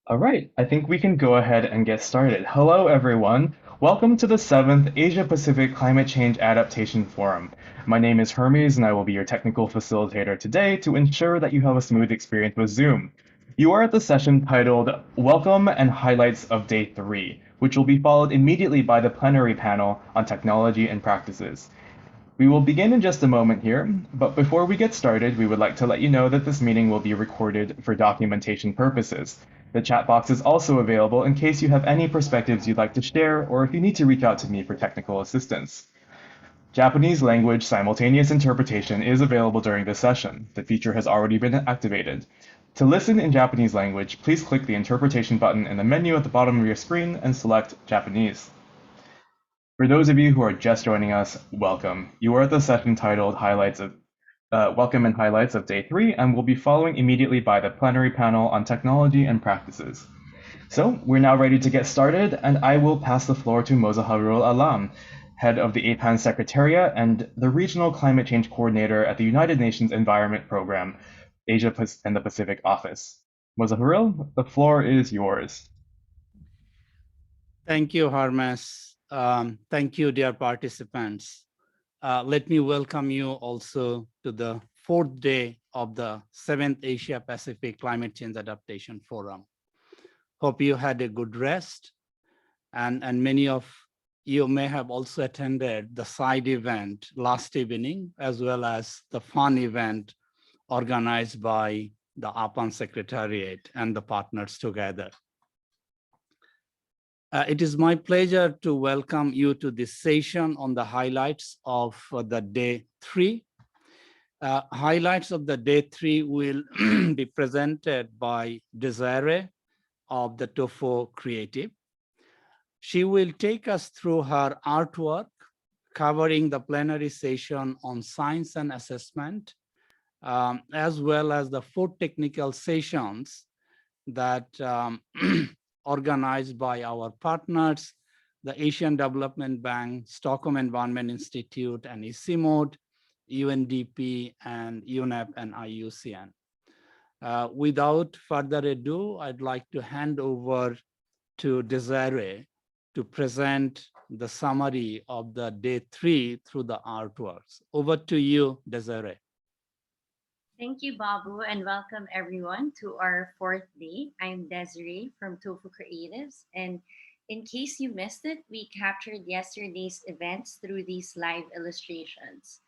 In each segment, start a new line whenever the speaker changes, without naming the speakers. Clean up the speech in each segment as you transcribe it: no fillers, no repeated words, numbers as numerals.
All right, I think we can go ahead and get started. Hello, everyone. Welcome to the 7th Asia Pacific Climate Change Adaptation Forum. My name is Hermes, and I will be your technical facilitator today to ensure that you have a smooth experience with Zoom. You are at the session titled Welcome and Highlights of Day 3, which will be followed immediately by the plenary panel on technology and practices. We will begin in just a moment here, but before we get started, we would like to let you know that this meeting will be recorded for documentation purposes. The chat box is also available in case you have any perspectives you'd like to share or if you need to reach out to me for technical assistance. Japanese language simultaneous interpretation is available during this session. The feature has already been activated. To listen in Japanese language, please click the interpretation button in the menu at the bottom of your screen and select Japanese. For those of you who are just joining us, welcome. You are at the session titled Welcome and Highlights of Day 3, and will be following immediately by the plenary panel on technology and practices. So we're now ready to get started, and I will pass the floor to Mozaharul Alam, head of the APAN Secretariat and the Regional Climate Change Coordinator at the United Nations Environment Program, Asia and the Pacific Office. Mozaharul, the floor is yours.
Thank you, Hermes. Thank you, dear participants. Let me welcome you also to the fourth day of the 7th Asia Pacific Climate Change Adaptation Forum. Hope you had a good rest, and many of you may have also attended the side event last evening, as well as the fun event organized by the APAN Secretariat and the partners together. It is my pleasure to welcome you to this session on the highlights of the day 3. Highlights of the day 3 will be presented by Desiree of the TOFO Creative. She will take us through her artwork covering the plenary session on science and assessment, as well as the 4 technical sessions that organized by our partners, the Asian Development Bank, Stockholm Environment Institute, and ICIMOD, UNDP, and UNEP and IUCN. Without further ado, I'd like to hand over to Desiree to present the summary of the day 3 through the artworks. Over to you, Desiree.
Thank you, Babu, and welcome everyone to our 4th day. I'm Desiree from Tofu Creatives, and in case you missed it, we captured yesterday's events through these live illustrations.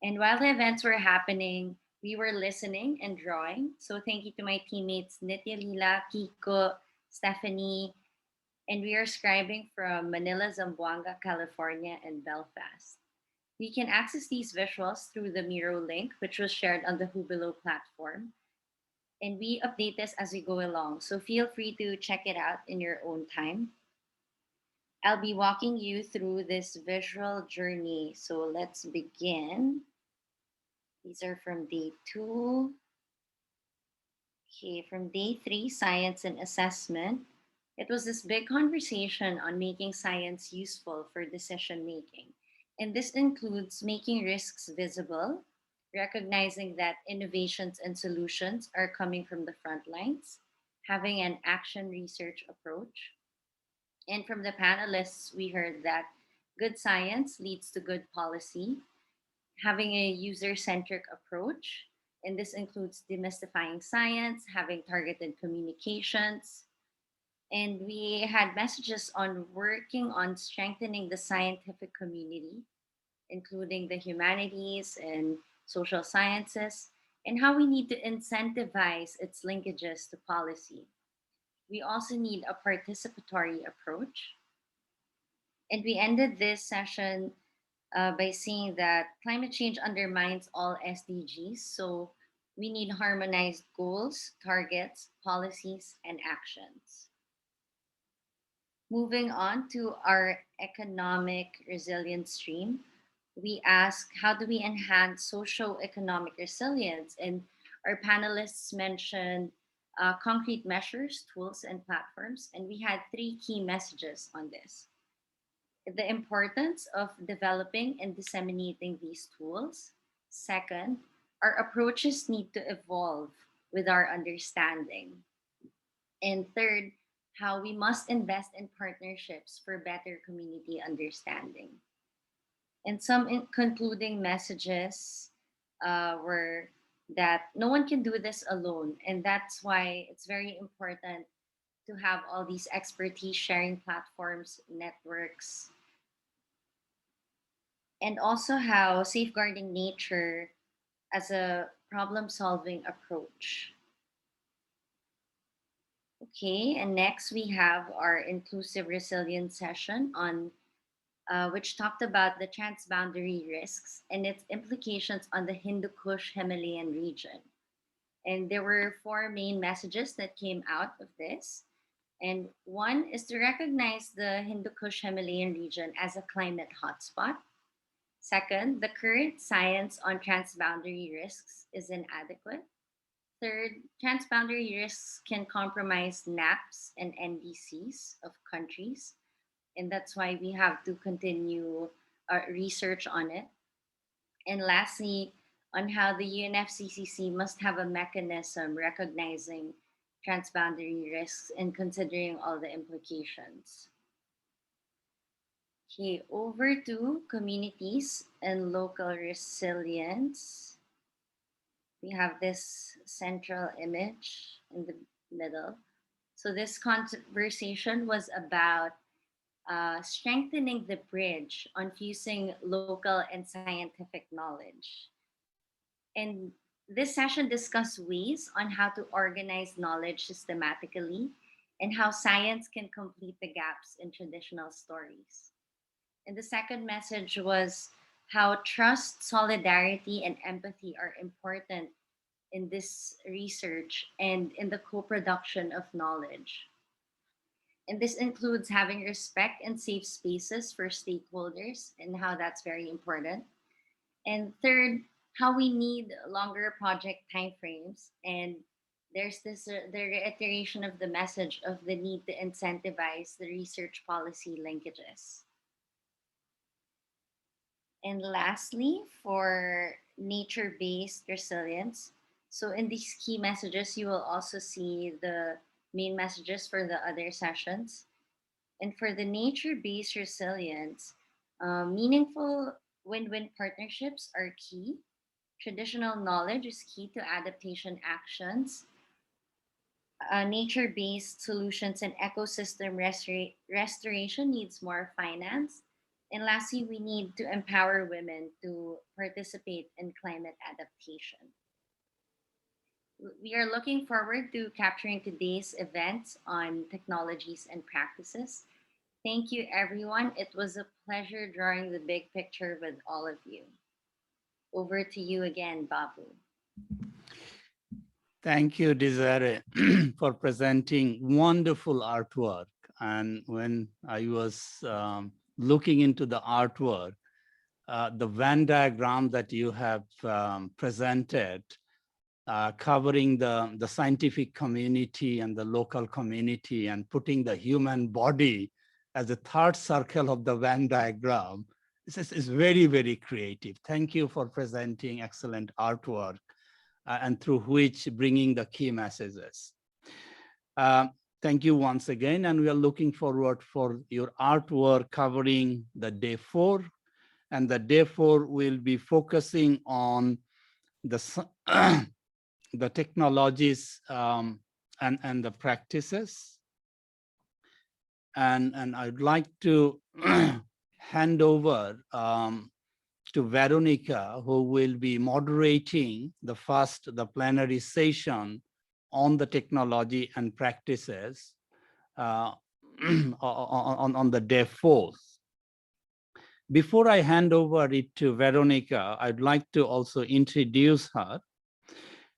And while the events were happening, we were listening and drawing. So thank you to my teammates Nitya Lila, Kiko, Stephanie, and we are scribing from Manila, Zamboanga, California, and Belfast. We can access these visuals through the Miro link, which was shared on the Hubilo platform. And we update this as we go along, so feel free to check it out in your own time. I'll be walking you through this visual journey, so let's begin. These are from day 2. Okay, from day 3, science and assessment. It was this big conversation on making science useful for decision making. And this includes making risks visible, recognizing that innovations and solutions are coming from the front lines, having an action research approach. And from the panelists, we heard that good science leads to good policy, having a user centric approach. And this includes demystifying science, having targeted communications, and we had messages on working on strengthening the scientific community, including the humanities and social sciences, and how we need to incentivize its linkages to policy. We also need a participatory approach. And we ended this session by saying that climate change undermines all SDGs, so we need harmonized goals, targets, policies, and actions. Moving on to our economic resilience stream, we ask how do we enhance socio-economic resilience? And our panelists mentioned concrete measures, tools, and platforms. And we had 3 key messages on this. The importance of developing and disseminating these tools. Second, our approaches need to evolve with our understanding. And third, how we must invest in partnerships for better community understanding. And some concluding messages were that no one can do this alone. And that's why it's very important to have all these expertise sharing platforms, networks, and also how safeguarding nature as a problem solving approach. Okay, and next we have our inclusive resilience session on which talked about the transboundary risks and its implications on the Hindu Kush Himalayan region. And there were four main messages that came out of this. And one is to recognize the Hindu Kush Himalayan region as a climate hotspot. Second, the current science on transboundary risks is inadequate. Third, transboundary risks can compromise NAPs and NDCs of countries, and that's why we have to continue our research on it. And lastly, on how the UNFCCC must have a mechanism recognizing transboundary risks and considering all the implications. Okay, over to communities and local resilience. We have this central image in the middle. So this conversation was about strengthening the bridge on fusing local and scientific knowledge. And this session discussed ways on how to organize knowledge systematically and how science can complete the gaps in traditional stories. And the second message was how trust, solidarity, and empathy are important in this research and in the co production of knowledge. And this includes having respect and safe spaces for stakeholders and how that's very important. And third, how we need longer project timeframes. And there's this the reiteration of the message of the need to incentivize the research policy linkages. And lastly, for nature based resilience. So, in these key messages, you will also see the main messages for the other sessions. And for the nature based resilience, meaningful win win partnerships are key. Traditional knowledge is key to adaptation actions. Nature based solutions and ecosystem restoration needs more finance. And lastly, we need to empower women to participate in climate adaptation. We are looking forward to capturing today's events on technologies and practices. Thank you, everyone. It was a pleasure drawing the big picture with all of you. Over to you again, Babu.
Thank you, Desiree, for presenting wonderful artwork. And when I was looking into the artwork, the Venn diagram that you have presented, covering the scientific community and the local community and putting the human body as a third circle of the Venn diagram, this is very, very creative. Thank you for presenting excellent artwork and through which bringing the key messages. Thank you once again, and we are looking forward for your artwork covering the day 4. And the day 4 will be focusing on the the technologies and the practices. And I'd like to hand over to Veronica, who will be moderating the plenary session on the technology and practices on the day 4. Before I hand over it to Veronica, I'd like to also introduce her.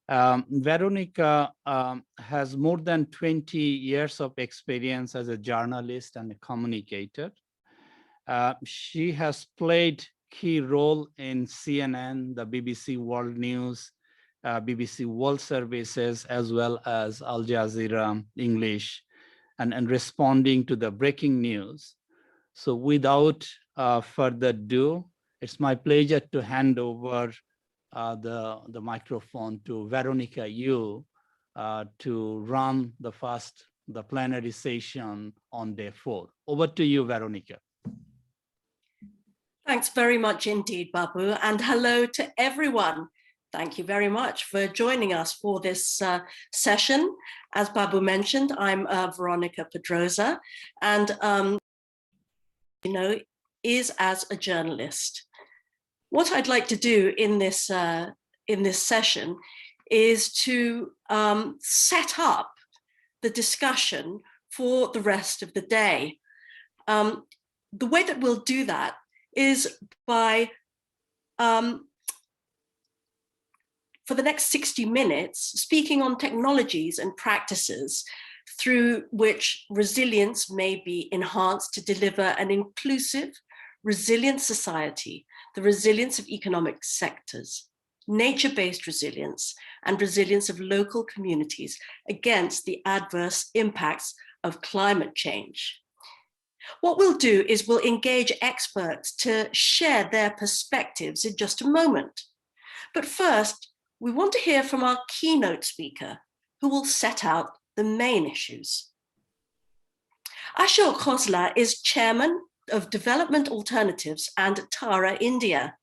Veronica has more than 20 years of experience as a journalist and a communicator. She has played key role in CNN, the BBC World News, BBC World Services, as well as Al Jazeera English, and responding to the breaking news. So without further ado, it's my pleasure to hand over the microphone to Veronica Yu to run the first the plenary session on day 4. Over to you, Veronica.
Thanks very much indeed, Babu, and hello to everyone. Thank you very much for joining us for this session. As Babu mentioned, I'm Veronica Pedrosa, and is as a journalist. What I'd like to do in this session is to set up the discussion for the rest of the day. The way that we'll do that is by, for the next 60 minutes, speaking on technologies and practices through which resilience may be enhanced to deliver an inclusive, resilient society, the resilience of economic sectors, nature-based resilience, and resilience of local communities against the adverse impacts of climate change. What we'll do is we'll engage experts to share their perspectives in just a moment. But first, we want to hear from our keynote speaker, who will set out the main issues. Ashok Khosla is chairman of Development Alternatives and Tara India.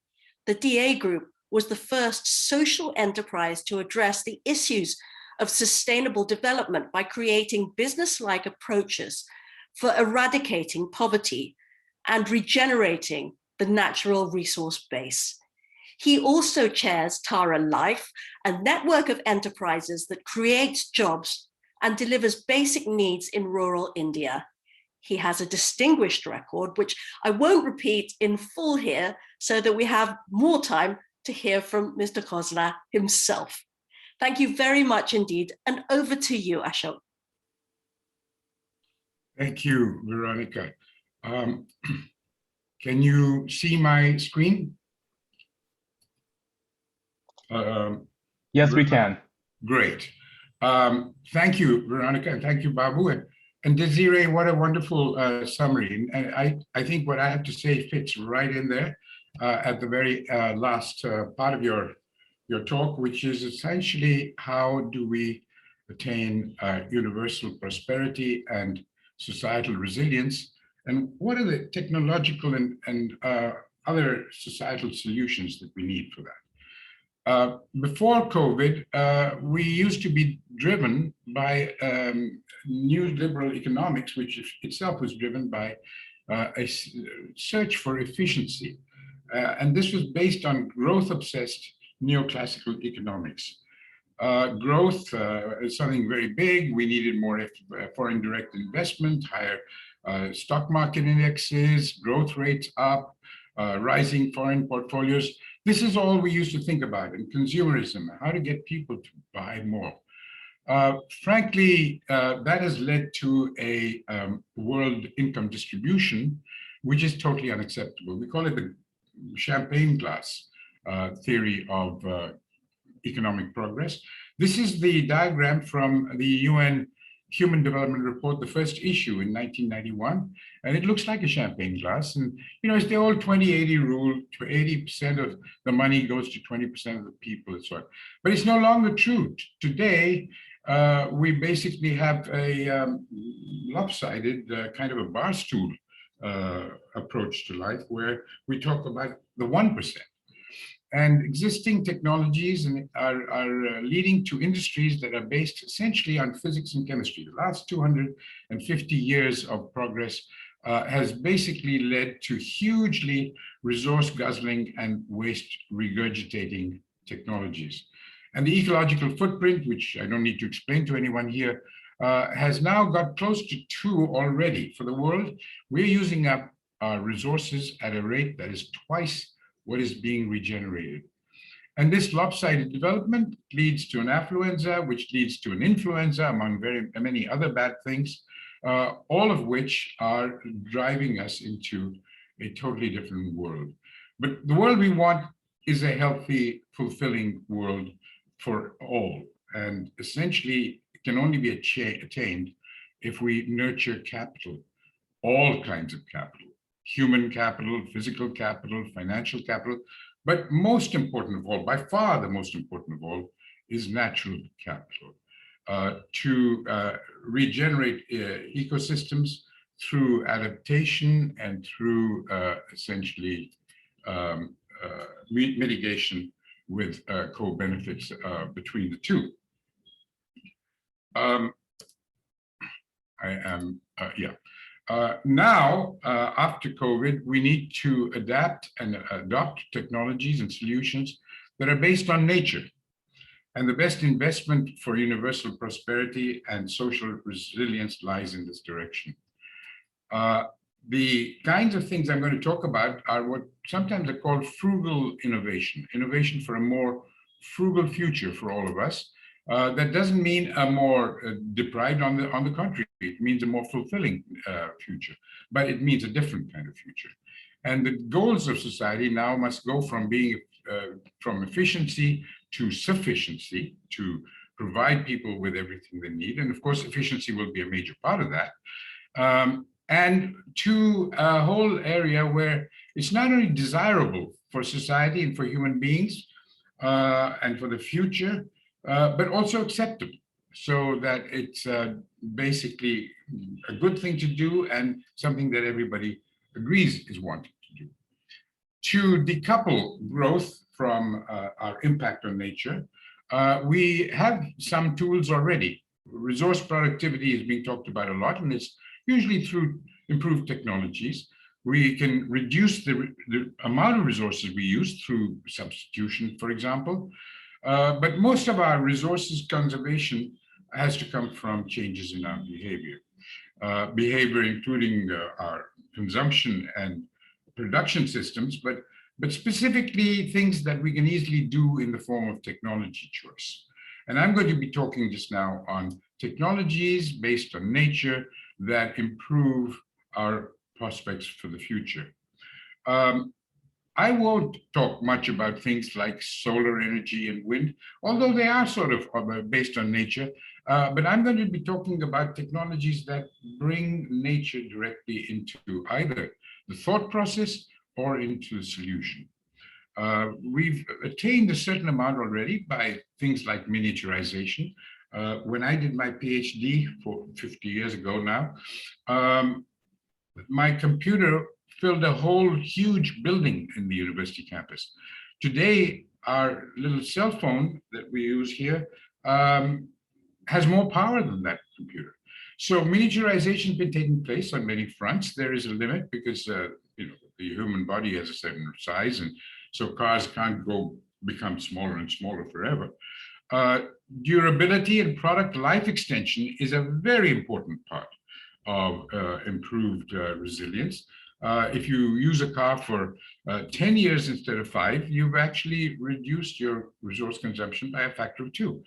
The DA Group was the first social enterprise to address the issues of sustainable development by creating business-like approaches for eradicating poverty and regenerating the natural resource base. He also chairs Tara Life, a network of enterprises that creates jobs and delivers basic needs in rural India. He has a distinguished record, which I won't repeat in full here, so that we have more time to hear from Mr. Khosla himself. Thank you very much indeed, and over to you, Ashok.
Thank you, Veronica. Can you see my screen?
Yes, we can.
Great. Thank you, Veronica, and thank you, Babu. And Desiree, what a wonderful summary. And I think what I have to say fits right in there at the very last part of your talk, which is essentially how do we attain universal prosperity and societal resilience, and what are the technological and other societal solutions that we need for that. Before COVID, we used to be driven by new liberal economics, which itself was driven by a search for efficiency. And this was based on growth-obsessed neoclassical economics. Growth is something very big. We needed more foreign direct investment, higher stock market indexes, growth rates up, rising foreign portfolios. This is all we used to think about in consumerism, how to get people to buy more. Frankly, that has led to a world income distribution, which is totally unacceptable. We call it the champagne glass theory of economic progress. This is the diagram from the UN Human Development Report, the first issue in 1991, and it looks like a champagne glass. And it's the old 20-80 rule: 80% of the money goes to 20% of the people, and so on. But it's no longer true. Today, we basically have a lopsided kind of a bar stool approach to life, where we talk about the 1%. And existing technologies are leading to industries that are based essentially on physics and chemistry. The last 250 years of progress has basically led to hugely resource-guzzling and waste-regurgitating technologies. And the ecological footprint, which I don't need to explain to anyone here, has now got close to 2 already. For the world, we're using up our resources at a rate that is twice what is being regenerated. And this lopsided development leads to an affluenza, which leads to an influenza, among very many other bad things, all of which are driving us into a totally different world. But the world we want is a healthy, fulfilling world for all. And essentially, it can only be attained if we nurture capital, all kinds of capital. Human capital, physical capital, financial capital, but most important of all, by far the most important of all, is natural capital. to regenerate ecosystems through adaptation and through essentially mitigation with co-benefits between the two. Now, after COVID, we need to adapt and adopt technologies and solutions that are based on nature. And the best investment for universal prosperity and social resilience lies in this direction. The kinds of things I'm going to talk about are what sometimes are called frugal innovation, innovation for a more frugal future for all of us. That doesn't mean a more deprived, on the contrary, it means a more fulfilling future, but it means a different kind of future. And the goals of society now must go from being from efficiency to sufficiency, to provide people with everything they need. And of course, efficiency will be a major part of that. And to a whole area where it's not only desirable for society and for human beings and for the future, but also acceptable, so that it's basically a good thing to do and something that everybody agrees is wanted to do. To decouple growth from our impact on nature, we have some tools already. Resource productivity is being talked about a lot, and it's usually through improved technologies. We can reduce the amount of resources we use through substitution, for example. But most of our resources conservation has to come from changes in our behavior. Behavior including our consumption and production systems, but specifically things that we can easily do in the form of technology choice. And I'm going to be talking just now on technologies based on nature that improve our prospects for the future. I won't talk much about things like solar energy and wind, although they are sort of based on nature, but I'm going to be talking about technologies that bring nature directly into either the thought process or into the solution. We've attained a certain amount already by things like miniaturization. When I did my PhD 50 years ago now, my computer filled a whole huge building in the university campus. Today, our little cell phone that we use here has more power than that computer. So miniaturization has been taking place on many fronts. There is a limit because the human body has a certain size, and so cars can't become smaller and smaller forever. Durability and product life extension is a very important part of improved resilience. If you use a car for 10 years instead of 5, you've actually reduced your resource consumption by a factor of 2.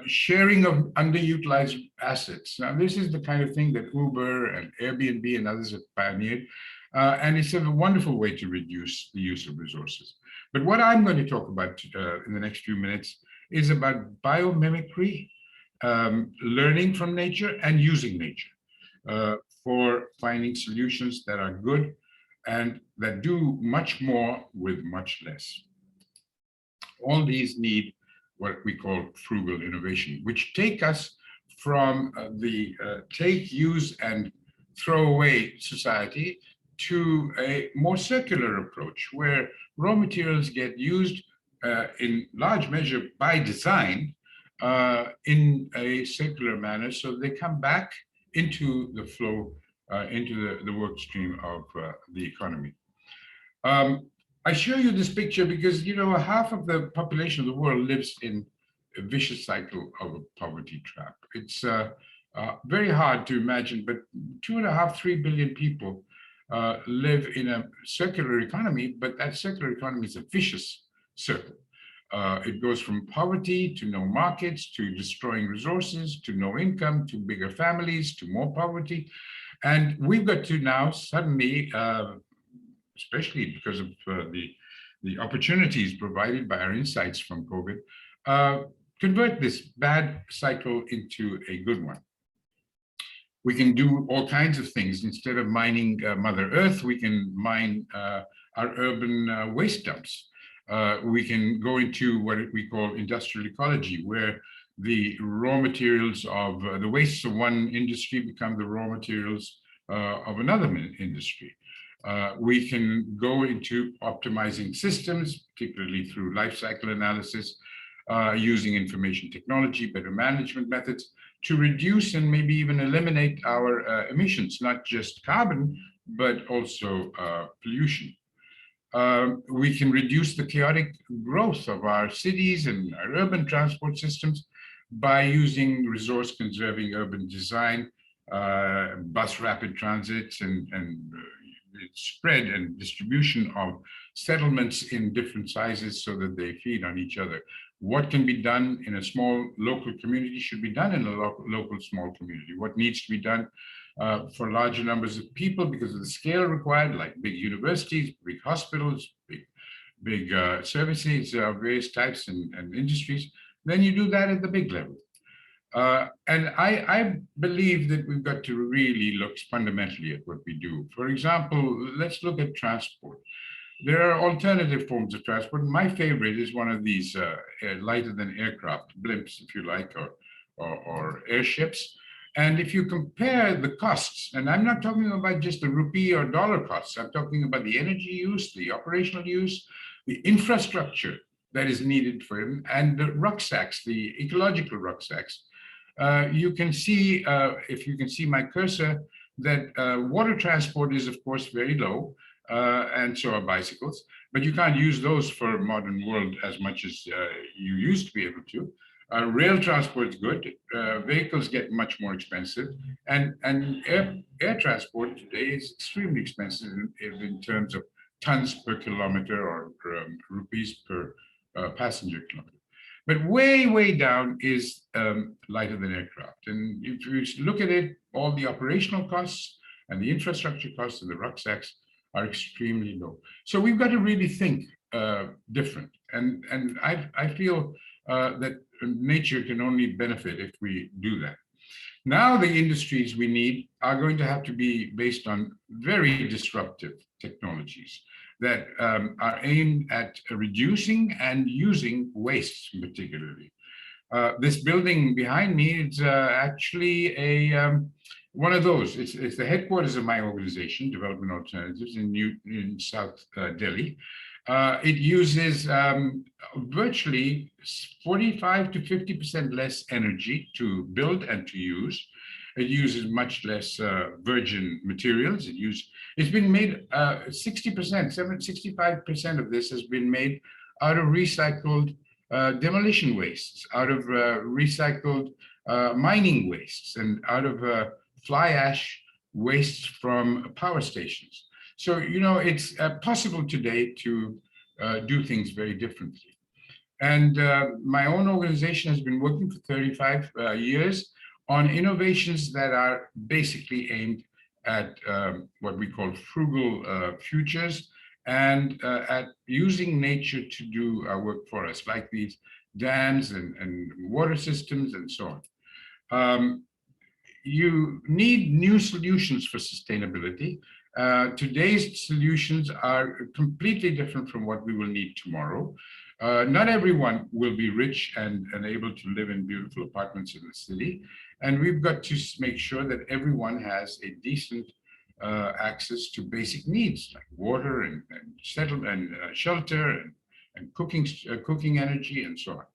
Sharing of underutilized assets. Now, this is the kind of thing that Uber and Airbnb and others have pioneered, and it's a wonderful way to reduce the use of resources. But what I'm going to talk about in the next few minutes is about biomimicry, learning from nature and using nature for finding solutions that are good and that do much more with much less. All these need what we call frugal innovation, which take us from the take, use, and throw away society to a more circular approach, where raw materials get used in large measure by design in a circular manner, so they come back into the flow, into the work stream of the economy. I show you this picture because, half of the population of the world lives in a vicious cycle of a poverty trap. It's very hard to imagine, but 2.5, 3 billion people live in a circular economy, but that circular economy is a vicious circle. It goes from poverty to no markets, to destroying resources, to no income, to bigger families, to more poverty. And we've got to now suddenly, especially because of the opportunities provided by our insights from COVID, convert this bad cycle into a good one. We can do all kinds of things. Instead of mining Mother Earth, we can mine our urban waste dumps. We can go into what we call industrial ecology, where the raw materials of the wastes of one industry become the raw materials of another industry. We can go into optimizing systems, particularly through life cycle analysis, using information technology, better management methods to reduce and maybe even eliminate our emissions, not just carbon, but also pollution. We can reduce the chaotic growth of our cities and our urban transport systems by using resource-conserving urban design, bus rapid transits, and spread and distribution of settlements in different sizes so that they feed on each other. What can be done in a small local community should be done in a local small community. What needs to be done for larger numbers of people because of the scale required, like big universities, big hospitals, big services of various types and industries, then you do that at the big level. And I believe that we've got to really look fundamentally at what we do. For example, let's look at transport. There are alternative forms of transport. My favorite is one of these lighter than aircraft, blimps, if you like, or airships. And if you compare the costs, and I'm not talking about just the rupee or dollar costs, I'm talking about the energy use, the operational use, the infrastructure that is needed for them, and the rucksacks, the ecological rucksacks. You can see, if you can see my cursor, that water transport is, of course, very low, and so are bicycles, but you can't use those for a modern world as much as you used to be able to. Rail transport is good. Vehicles get much more expensive, and air transport today is extremely expensive in terms of tons per kilometer or rupees per passenger kilometer. But way, way down is lighter than aircraft. And if you look at it, all the operational costs and the infrastructure costs and the rucksacks are extremely low. So we've got to really think different. And I feel that nature can only benefit if we do that. Now the industries we need are going to have to be based on very disruptive technologies that are aimed at reducing and using wastes particularly. This building behind me is actually one of those. It's the headquarters of my organization, Development Alternatives in South Delhi. It uses virtually 45 to 50% less energy to build and to use. It uses much less virgin materials. It's been made 60%, 65% of this has been made out of recycled demolition wastes, out of recycled mining wastes, and out of fly ash wastes from power stations. So, you know, it's possible today to do things very differently. And my own organization has been working for 35 years on innovations that are basically aimed at what we call frugal futures and at using nature to do our work for us, like these dams and water systems and so on. You need new solutions for sustainability. Today's solutions are completely different from what we will need tomorrow. Not everyone will be rich and able to live in beautiful apartments in the city. And we've got to make sure that everyone has a decent access to basic needs like water and settlement and shelter and cooking energy and so on.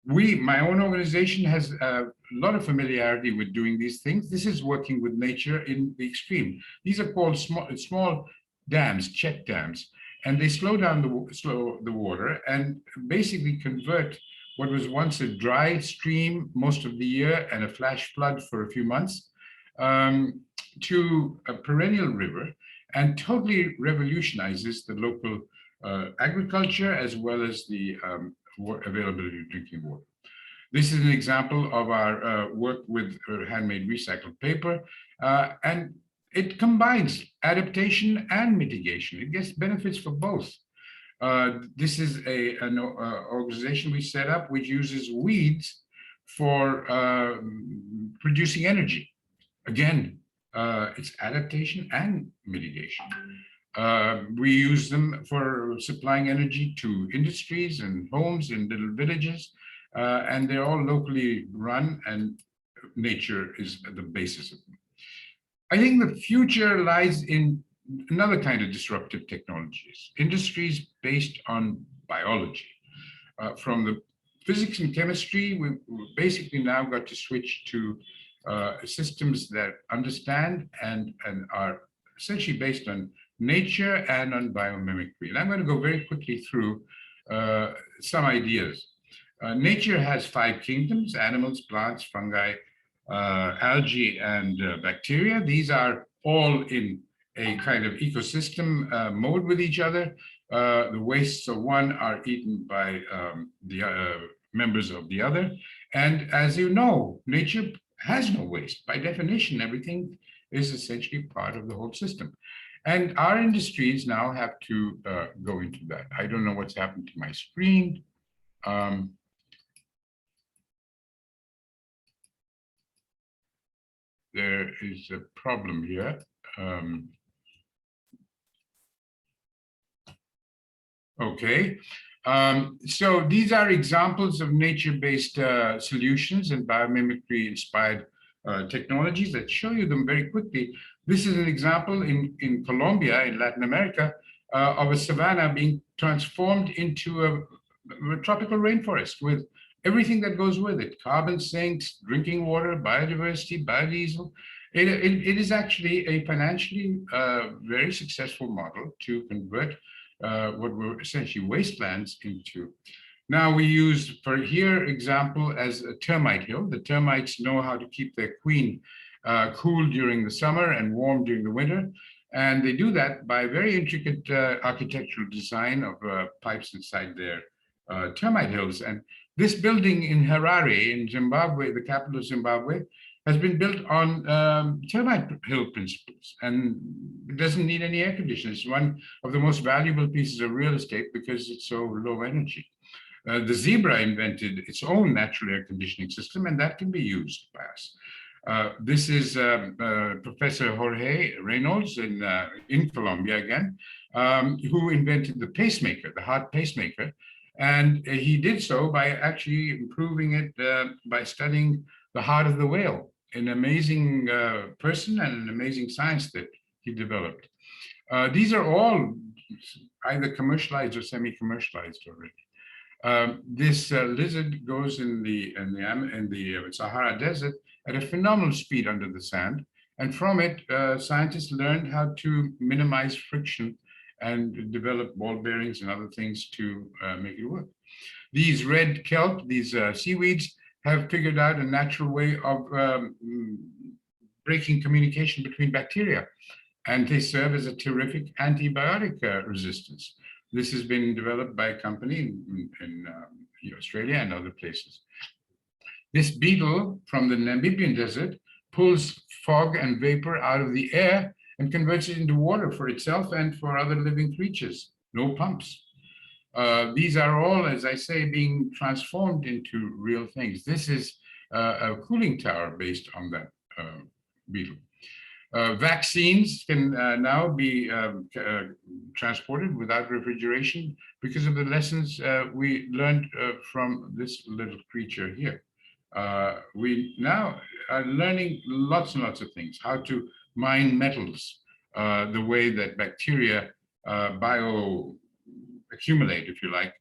My own organization has a lot of familiarity with doing these things. This is working with nature in the extreme. These are called small dams, check dams, and they slow down the water and basically convert what was once a dry stream most of the year and a flash flood for a few months to a perennial river, and totally revolutionizes the local agriculture as well as the availability of drinking water. This is an example of our work with handmade recycled paper, and it combines adaptation and mitigation. It gets benefits for both. This is an organization we set up which uses weeds for producing energy. Again, it's adaptation and mitigation. We use them for supplying energy to industries and homes in little villages. and they're all locally run, and nature is the basis of them. I think the future lies in another kind of disruptive technologies, industries based on biology. From the physics and chemistry, we've basically now got to switch to systems that understand and are essentially based on nature and on biomimicry. And I'm going to go very quickly through some ideas. Nature has 5 kingdoms: animals, plants, fungi, algae, and bacteria. These are all in a kind of ecosystem mode with each other. The wastes of one are eaten by the members of the other. And as you know, nature has no waste. By definition, everything is essentially part of the whole system. And our industries now have to go into that. I don't know what's happened to my screen. There is a problem here. Okay, so these are examples of nature-based solutions and biomimicry-inspired technologies that show you them very quickly. This is an example in Colombia, in Latin America, of a savanna being transformed into a tropical rainforest with everything that goes with it: carbon sinks, drinking water, biodiversity, biodiesel. It is actually a financially very successful model to convert what were essentially wastelands into. Now we use, for here example, as a termite hill. The termites know how to keep their queen cool during the summer and warm during the winter. And they do that by very intricate architectural design of pipes inside their termite hills. And this building in Harare, in Zimbabwe, the capital of Zimbabwe, has been built on termite hill principles, and it doesn't need any air conditioning. It's one of the most valuable pieces of real estate because it's so low energy. The zebra invented its own natural air conditioning system, and that can be used by us. This is Professor Jorge Reynolds in Colombia again, who invented the pacemaker, the heart pacemaker. And he did so by actually improving it by studying the heart of the whale, an amazing person and an amazing science that he developed. These are all either commercialized or semi-commercialized already. This lizard goes in the Sahara Desert at a phenomenal speed under the sand. And from it, scientists learned how to minimize friction and develop ball bearings and other things to make it work. These red kelp, these seaweeds, have figured out a natural way of breaking communication between bacteria, and they serve as a terrific antibiotic resistance. This has been developed by a company in Australia and other places. This beetle from the Namibian desert pulls fog and vapor out of the air and converts it into water for itself and for other living creatures. No pumps. These are all, as I say, being transformed into real things. This is a cooling tower based on that beetle. Vaccines can now be transported without refrigeration because of the lessons we learned from this little creature here. We now are learning lots and lots of things: how to mine metals, the way that bacteria accumulate, if you like,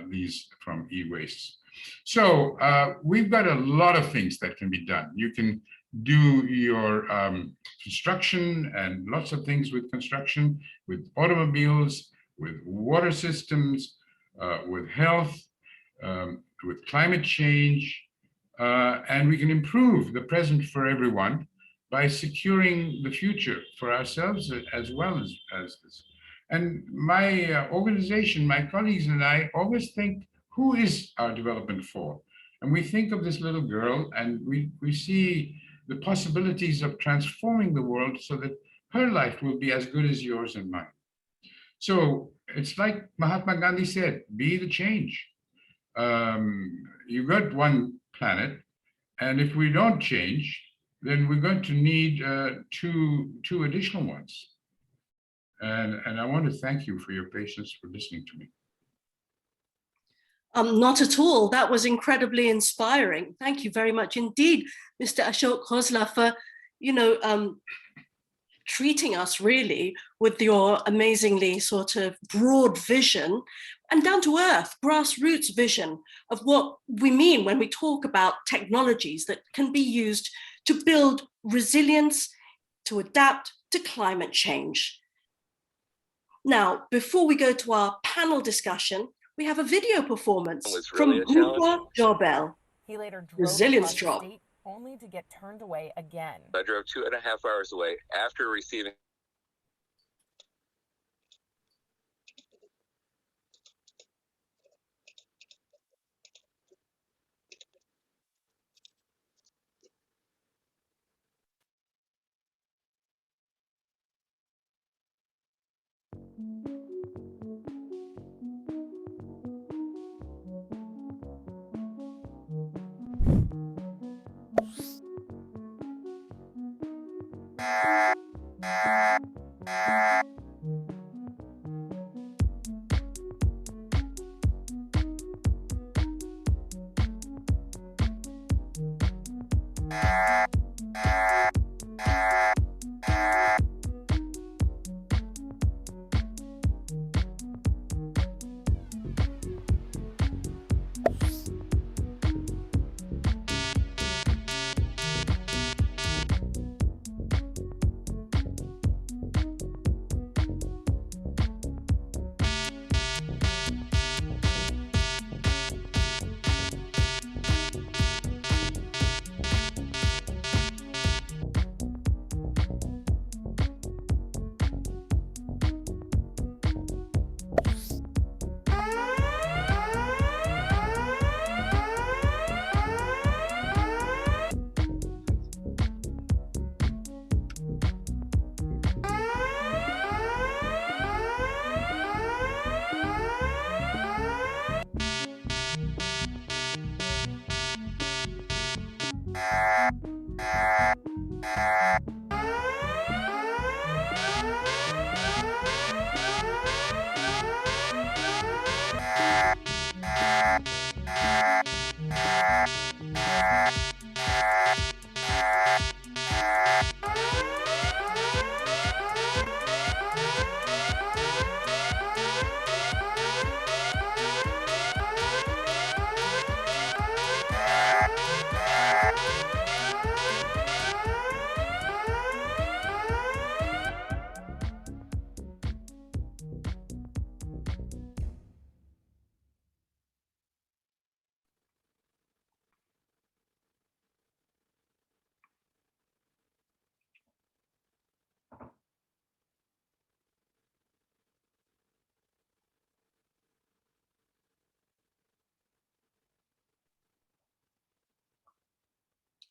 these from e-wastes. So we've got a lot of things that can be done. You can do your construction and lots of things with construction, with automobiles, with water systems, with health, with climate change, and we can improve the present for everyone by securing the future for ourselves as well as this. And my organization, my colleagues and I always think, who is our development for? And we think of this little girl, and we see the possibilities of transforming the world so that her life will be as good as yours and mine. So it's like Mahatma Gandhi said, be the change. You've got one planet, and if we don't change, then we're going to need two additional ones. And I want to thank you for your patience for listening to me.
Not at all. That was incredibly inspiring. Thank you very much indeed, Mr. Ashok Khosla, for, treating us really with your amazingly sort of broad vision and down to earth, grassroots vision of what we mean when we talk about technologies that can be used to build resilience, to adapt to climate change. Now, before we go to our panel discussion, we have a video performance from Rupa Jobel.
He later drove
Resilience
across
job.
the state only to get turned away again.
I drove 2.5 hours away after receiving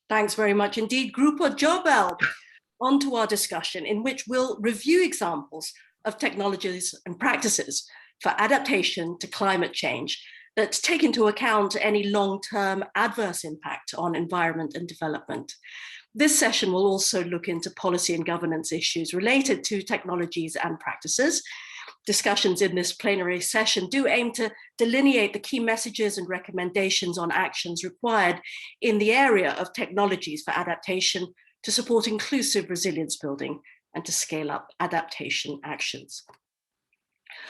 Thanks very much indeed, Grupa Jobel. On to our discussion, in which we'll review examples of technologies and practices for adaptation to climate change that take into account any long-term adverse impact on environment and development. This session will also look into policy and governance issues related to technologies and practices. Discussions in this plenary session do aim to delineate the key messages and recommendations on actions required in the area of technologies for adaptation to support inclusive resilience building and to scale up adaptation actions.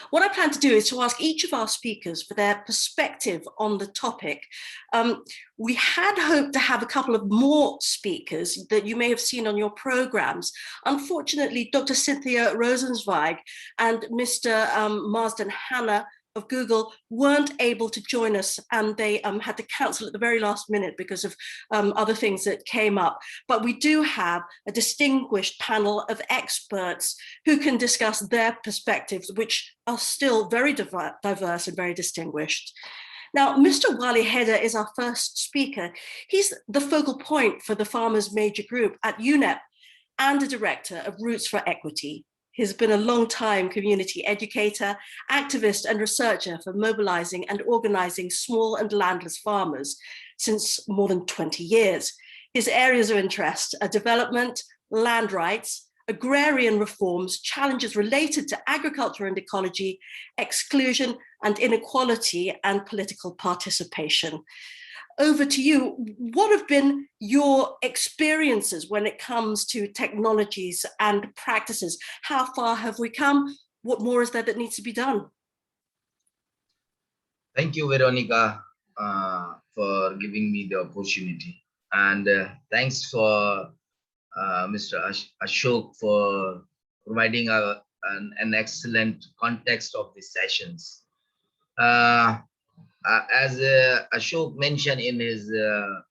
What I plan to do is to ask each of our speakers for their perspective on the topic. We had hoped to have a couple of more speakers that you may have seen on your programs. Unfortunately, Dr. Cynthia Rosenzweig and Mr. Marsden Hanna of Google weren't able to join us, and they had to cancel at the very last minute because of other things that came up. But we do have a distinguished panel of experts who can discuss their perspectives, which are still very diverse and very distinguished. Now, Mr. Wali Haider is our first speaker. He's the focal point for the Farmers Major Group at UNEP and a director of Roots for Equity. He's been a long-time community educator, activist, and researcher for mobilizing and organizing small and landless farmers since more than 20 years. His areas of interest are development, land rights, agrarian reforms, challenges related to agriculture and ecology, exclusion, and inequality and political participation. Over to you. What have been your experiences when it comes to technologies and practices? How far have we come? What more is there that needs to be done?
Thank you, Veronica, for giving me the opportunity. And thanks for Mr. Ashok for providing an excellent context of these sessions. As Ashok mentioned in his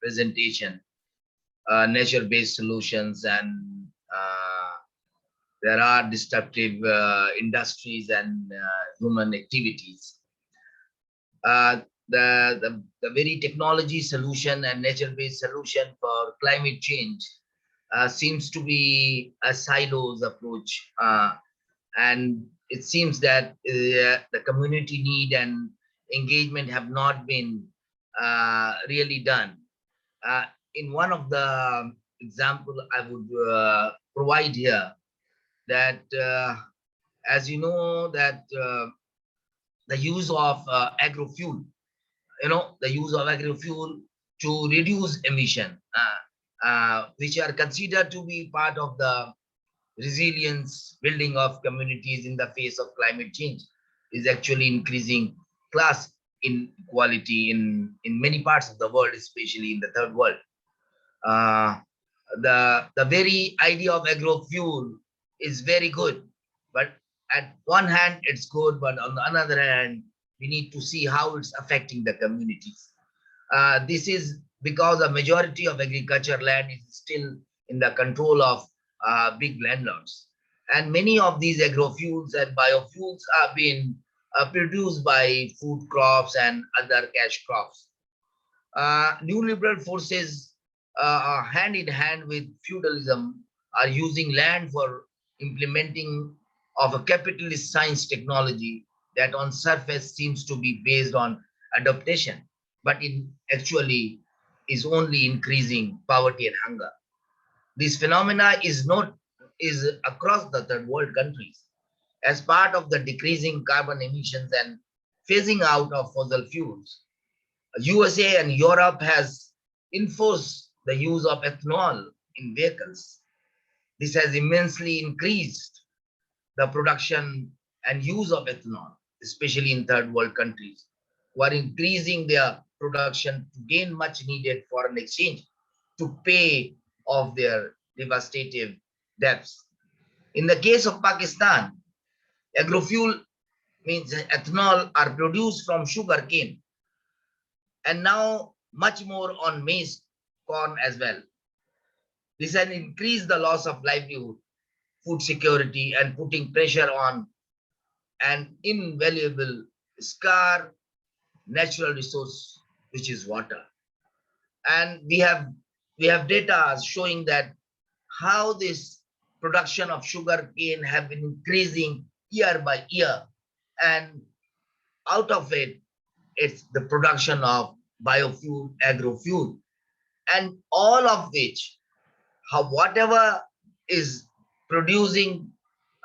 presentation, nature-based solutions and there are disruptive industries and human activities. The very technology solution and nature-based solution for climate change seems to be a silos approach. And it seems that the community need and engagement have not been really done. In one of the example I would provide here, that as you know that the use of agrofuel, the use of agrofuel to reduce emission, which are considered to be part of the resilience building of communities in the face of climate change, is actually increasing class inequality in many parts of the world, especially in the third world. The very idea of agrofuel is very good, but at one hand it's good, but on the other hand we need to see how it's affecting the communities. This is because a majority of agriculture land is still in the control of big landlords, and many of these agrofuels and biofuels are being produced by food crops and other cash crops. Neoliberal forces, hand in hand with feudalism, are using land for implementing of a capitalist science technology that on surface seems to be based on adaptation, but in actually is only increasing poverty and hunger. This phenomena is across the third world countries. As part of the decreasing carbon emissions and phasing out of fossil fuels, USA and Europe has enforced the use of ethanol in vehicles. This has immensely increased the production and use of ethanol, especially in third world countries, who are increasing their production to gain much needed foreign exchange to pay off their devastating debts. In the case of Pakistan, agrofuel means ethanol are produced from sugar cane, and now much more on maize, corn as well. This has increased the loss of livelihood, food security, and putting pressure on an invaluable, scarce natural resource, which is water. And we have data showing that how this production of sugar cane have been increasing year by year, and out of it, it's the production of biofuel, agrofuel, and all of which, whatever is producing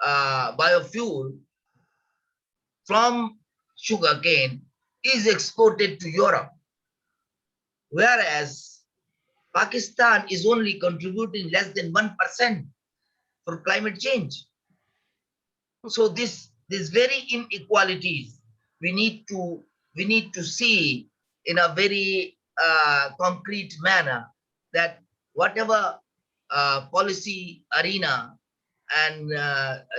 biofuel from sugarcane is exported to Europe, whereas Pakistan is only contributing less than 1% for climate change. So these very inequalities we need to see in a very concrete manner, that whatever policy arena and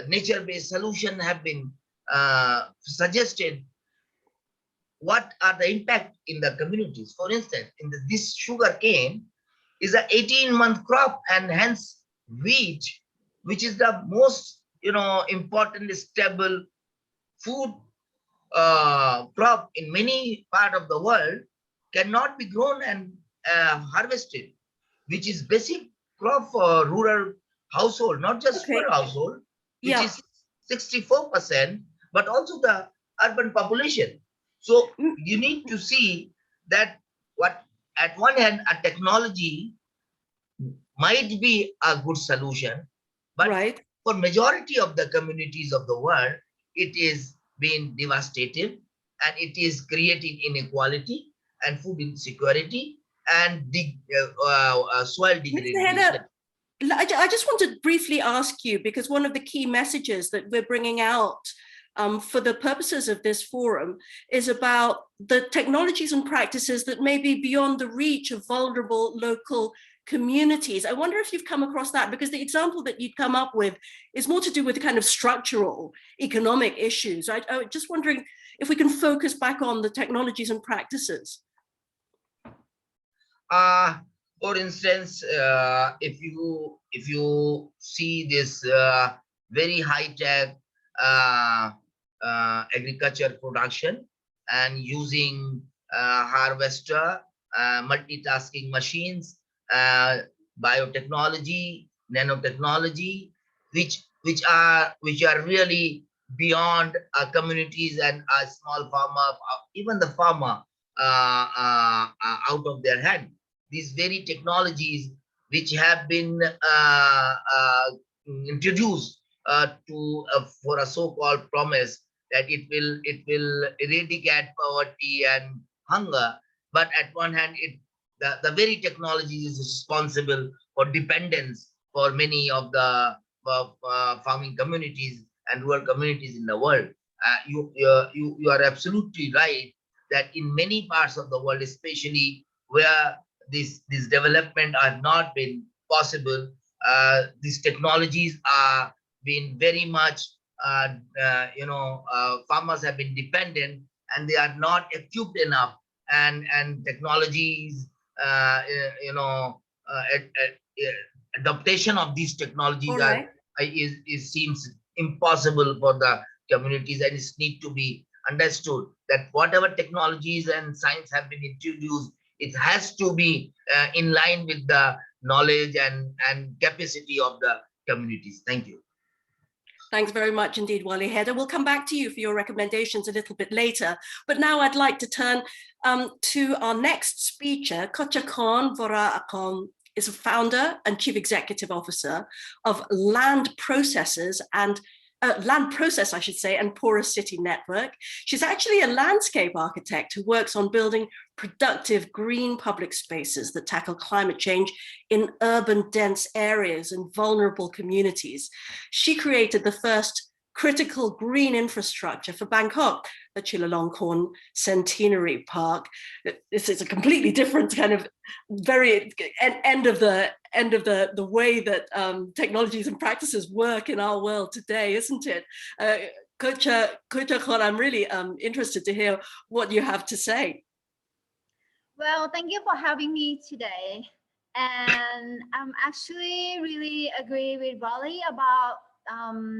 nature-based solution have been suggested, what are the impact in the communities? For instance, this sugar cane is an 18-month crop, and hence wheat, which is the most important stable food crop in many parts of the world, cannot be grown and harvested, which is basic crop for rural household, not just rural household, which is 64%, but also the urban population. So you need to see that what at one hand a technology might be a good solution, but for majority of the communities of the world, it is being devastative and it is creating inequality and food insecurity and soil
Mr.
degradation.
Heda, I just want to briefly ask you, because one of the key messages that we're bringing out for the purposes of this forum is about the technologies and practices that may be beyond the reach of vulnerable local communities. I wonder if you've come across that, because the example that you'd come up with is more to do with kind of structural economic issues. I'm just wondering if we can focus back on the technologies and practices.
For instance, if you see this very high-tech agriculture production and using harvester, multitasking machines, biotechnology, nanotechnology, which are really beyond communities and a small farmer, even the farmer, out of their hand. These very technologies which have been introduced for a so-called promise that it will eradicate poverty and hunger, but at one hand the very technology is responsible for dependence for many of the farming communities and rural communities in the world. You are absolutely right that in many parts of the world, especially where this development has not been possible, these technologies are been very much farmers have been dependent and they are not equipped enough, and technologies adaptation of these technologies
Right.
seems impossible for the communities, and it need to be understood that whatever technologies and science have been introduced, it has to be in line with the knowledge and capacity of the communities. Thank you.
Thanks very much indeed, Wali Heda. We'll come back to you for your recommendations a little bit later. But now I'd like to turn to our next speaker. Kochakon Voraakon is a founder and chief executive officer of Land Process, I should say, and Porous City Network. She's actually a landscape architect who works on building productive green public spaces that tackle climate change in urban dense areas and vulnerable communities. She created the first critical green infrastructure for Bangkok, the Chulalongkorn Centenary Park. This is a completely different kind of very end of the way that technologies and practices work in our world today, isn't it? Kochakon, I'm really interested to hear what you have to say.
Well, thank you for having me today. And I'm actually really agree with Wally about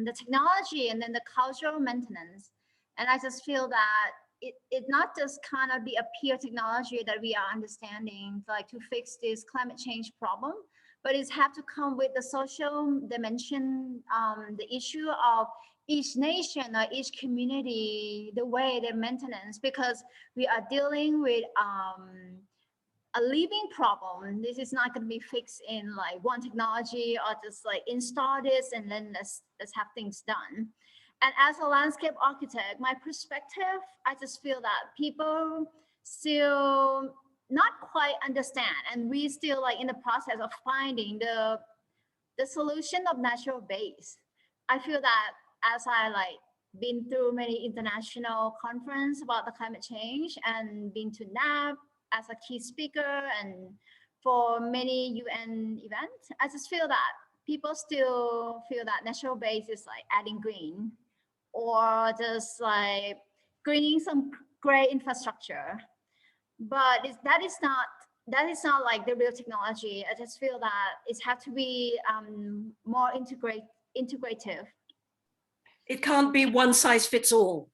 the technology and then the cultural maintenance. And I just feel that it not just cannot be a pure technology that we are understanding like to fix this climate change problem, but it's have to come with the social dimension, the issue of each nation or each community, the way their maintenance, because we are dealing with a living problem. This is not going to be fixed in like one technology or just like install this and then let's have things done. And as a landscape architect, my perspective, I just feel that people still not quite understand, and we still like in the process of finding the solution of natural base. I feel that as I like been through many international conference about the climate change and been to NAP as a key speaker and for many UN events, I just feel that people still feel that natural base is like adding green or just like greening some gray infrastructure. But that is not like the real technology. I just feel that it has to be more integrative.
It can't be one size fits all.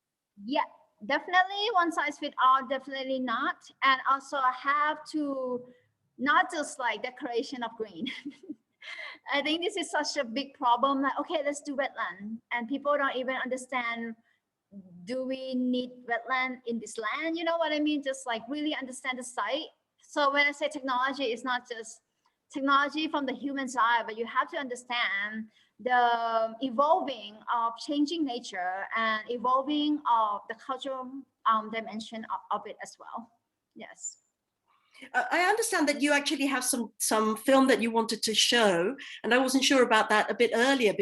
Yeah, definitely one size fits all, definitely not. And also have to not just like decoration of green. I think this is such a big problem. Like, okay, let's do wetland. And people don't even understand, do we need wetland in this land? You know what I mean? Just like really understand the site. So when I say technology, it's not just technology from the human side, but you have to understand the evolving of changing nature and evolving of the cultural dimension of it as well. Yes.
I understand that you actually have some film that you wanted to show, and I wasn't sure about that a bit earlier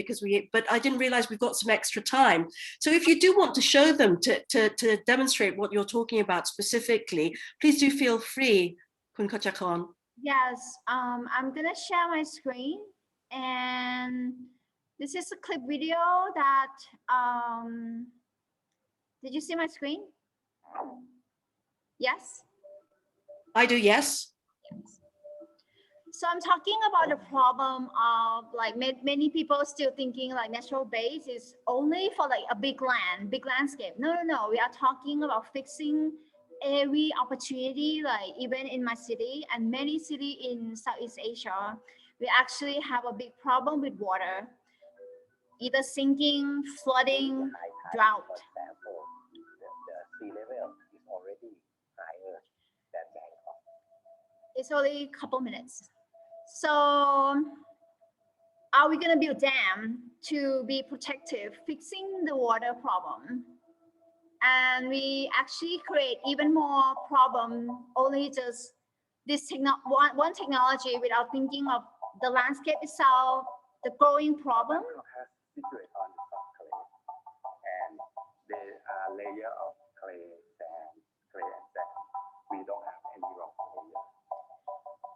but I didn't realize we've got some extra time. So if you do want to show them to demonstrate what you're talking about specifically, please do feel free, Kun Kachakon.
Yes, I'm gonna share my screen, and this is a clip video that, did you see my screen? Yes?
I do, yes.
Yes. So I'm talking about the problem of like many people still thinking like natural base is only for like a big landscape. No, we are talking about fixing every opportunity, like even in my city and many cities in Southeast Asia, we actually have a big problem with water, either sinking, flooding, drought.
The sea level is already higher than Bangkok.
It's only a couple minutes. So are we going to build dam to be protective, fixing the water problem? And we actually create even more problem, only just this one technology without thinking of the landscape itself, the growing problem.
Has situated on the soft clay, and there are layer of clay, sand, clay and sand. We don't have any rock layer.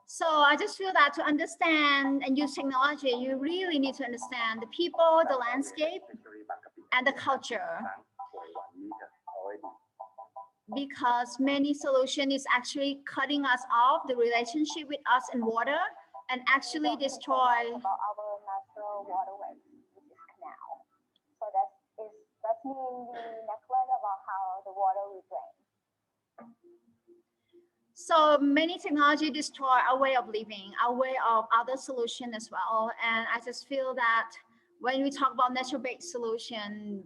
So I just feel that to understand and use technology, you really need to understand the people, the landscape, and the culture. Because many solution is actually cutting us off the relationship with us and water and actually destroy
our natural waterways, which is canal. So that's mean we neglect about how the water will drain.
So many technology destroy our way of living, our way of other solution as well. And I just feel that when we talk about natural-based solution,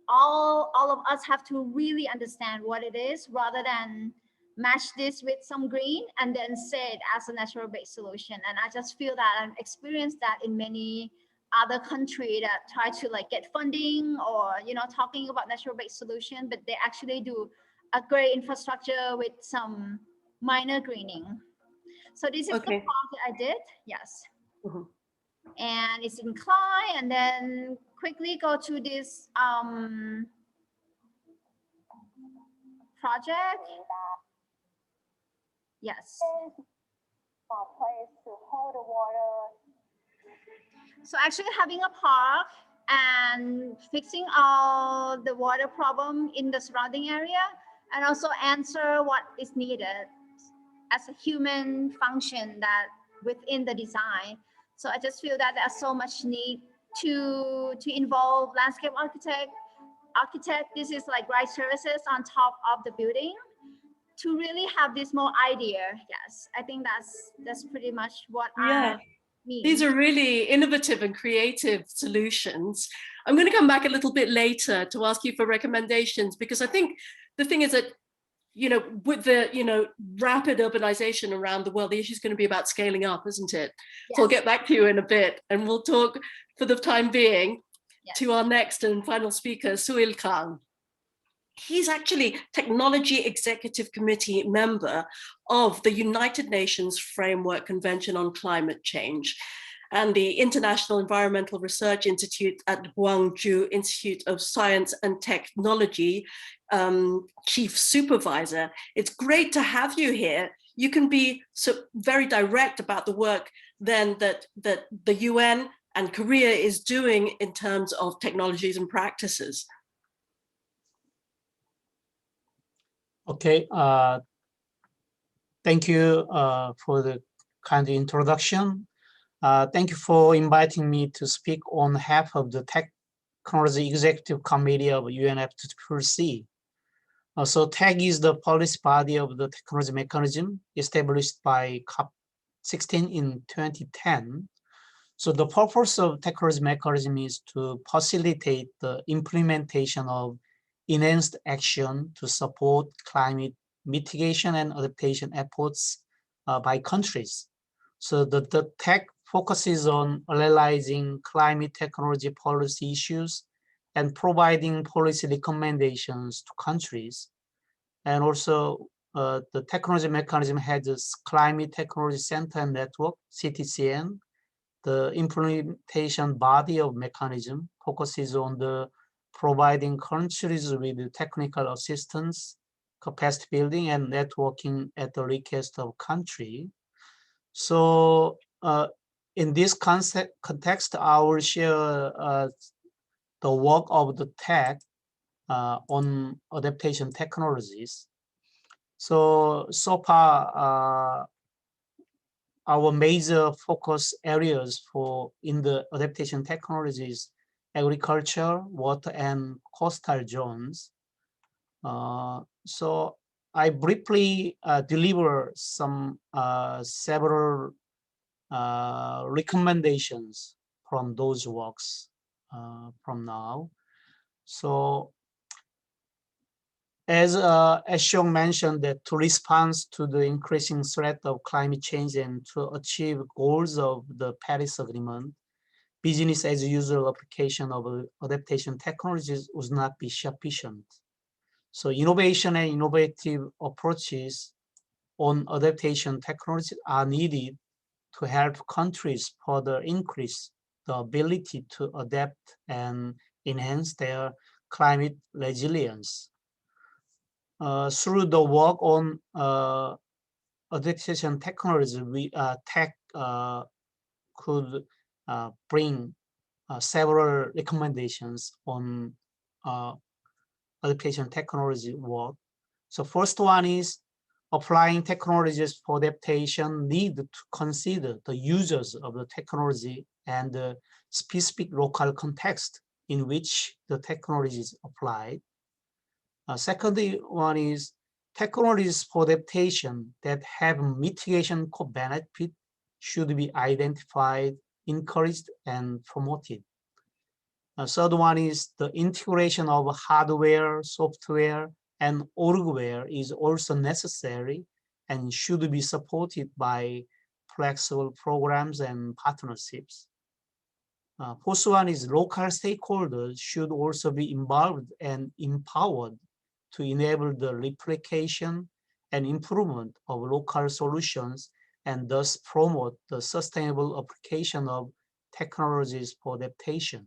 all of us have to really understand what it is rather than match this with some green and then say it as a natural-based solution. And I just feel that I've experienced that in many other countries that try to like get funding or, you know, talking about natural-based solution, but they actually do a great infrastructure with some minor greening. So this is the part that I did, yes. And it's inclined, and then quickly go to this project. Yes.
For place to hold the water.
So actually having a park and fixing all the water problem in the surrounding area, and also answer what is needed as a human function that within the design. So I just feel that there's so much need to involve landscape architect. This is like right services on top of the building to really have this more idea. Yes, I think that's pretty much what I mean.
These are really innovative and creative solutions. I'm going to come back a little bit later to ask you for recommendations, because I think the thing is that, you know, with the, you know, rapid urbanization around the world, the issue is going to be about scaling up, isn't it? Yes. So I'll get back to you in a bit, and we'll talk for the time being to our next and final speaker, Suil Kang. He's actually Technology Executive Committee member of the United Nations Framework Convention on Climate Change and the International Environmental Research Institute at Gwangju Institute of Science and Technology Chief Supervisor. It's great to have you here. You can be so very direct about the work then that the UN and Korea is doing in terms of technologies and practices.
Okay, thank you for the kind introduction. Thank you for inviting me to speak on behalf of the Technology Executive Committee of UNFCCC. So TEC is the policy body of the technology mechanism established by COP16 in 2010. So the purpose of technology mechanism is to facilitate the implementation of enhanced action to support climate mitigation and adaptation efforts by countries. So the tech focuses on analyzing climate technology policy issues and providing policy recommendations to countries. And also the technology mechanism has a Climate Technology Center and Network, CTCN. The implementation body of mechanism focuses on the providing countries with technical assistance, capacity building, and networking at the request of country. So in this context, I will share the work of the tech on adaptation technologies. So far, our major focus areas in the adaptation technologies, agriculture, water, and coastal zones. So I briefly deliver some several recommendations from those works from now. So as Sean mentioned, that to respond to the increasing threat of climate change and to achieve goals of the Paris Agreement, business as usual application of adaptation technologies would not be sufficient. So innovation and innovative approaches on adaptation technologies are needed to help countries further increase the ability to adapt and enhance their climate resilience. Through the work on adaptation technology, tech could bring several recommendations on adaptation technology work. So first one is applying technologies for adaptation need to consider the users of the technology and the specific local context in which the technology is applied. Secondly, one is technologies for adaptation that have mitigation co-benefit should be identified, encouraged, and promoted. Third one is the integration of hardware, software, and hardware is also necessary and should be supported by flexible programs and partnerships. Fourth one is local stakeholders should also be involved and empowered to enable the replication and improvement of local solutions and thus promote the sustainable application of technologies for adaptation.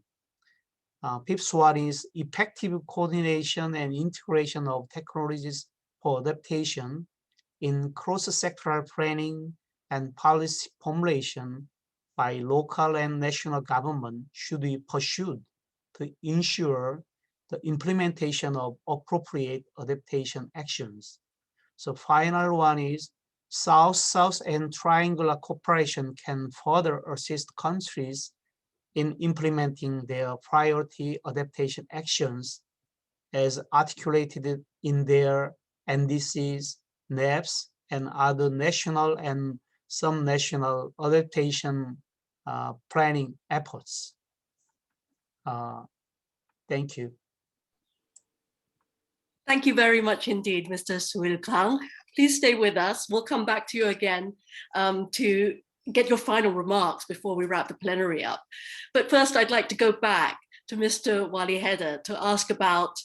Fifth one is effective coordination and integration of technologies for adaptation in cross-sectoral planning and policy formulation by local and national government should be pursued to ensure the implementation of appropriate adaptation actions. So final one is South-South and triangular cooperation can further assist countries in implementing their priority adaptation actions as articulated in their NDCs, NEPs, and other national and some national adaptation planning efforts. Thank you.
Thank you very much indeed, Mr. Suil Kang. Please stay with us. We'll come back to you again to get your final remarks before we wrap the plenary up. But first, I'd like to go back to Mr. Wali Haider to ask about,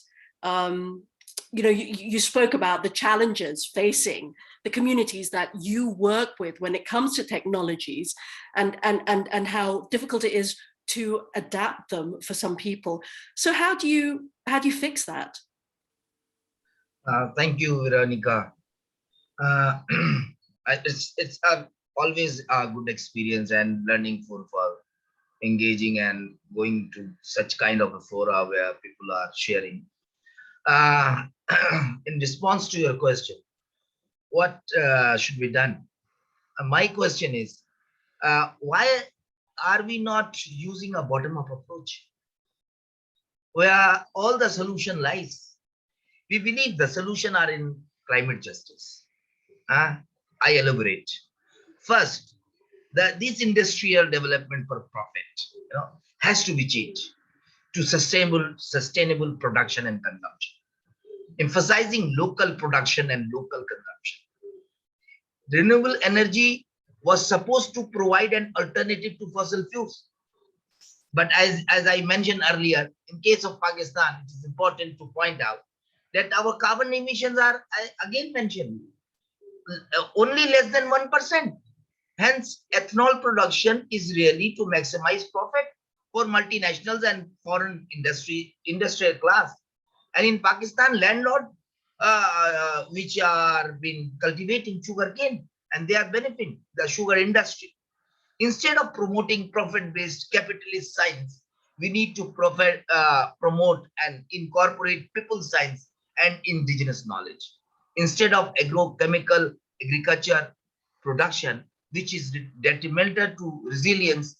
you spoke about the challenges facing the communities that you work with when it comes to technologies and how difficult it is to adapt them for some people. So how do you fix that?
Thank you, Veronica. It's always a good experience and learning for engaging and going to such kind of a fora where people are sharing. In response to your question, what should be done? My question is, why are we not using a bottom-up approach where all the solution lies? We believe the solution are in climate justice. I elaborate. First, this industrial development for profit has to be changed to sustainable production and consumption, emphasizing local production and local consumption. Renewable energy was supposed to provide an alternative to fossil fuels. But as I mentioned earlier, in case of Pakistan, it is important to point out that our carbon emissions are, I again mentioned, only less than 1%. Hence, ethanol production is really to maximize profit for multinationals and foreign industrial class. And in Pakistan, landlord which are been cultivating sugarcane, and they are benefiting the sugar industry. Instead of promoting profit-based capitalist science, we need to promote and incorporate people's science and indigenous knowledge. Instead of agrochemical agriculture production, which is detrimental to resilience,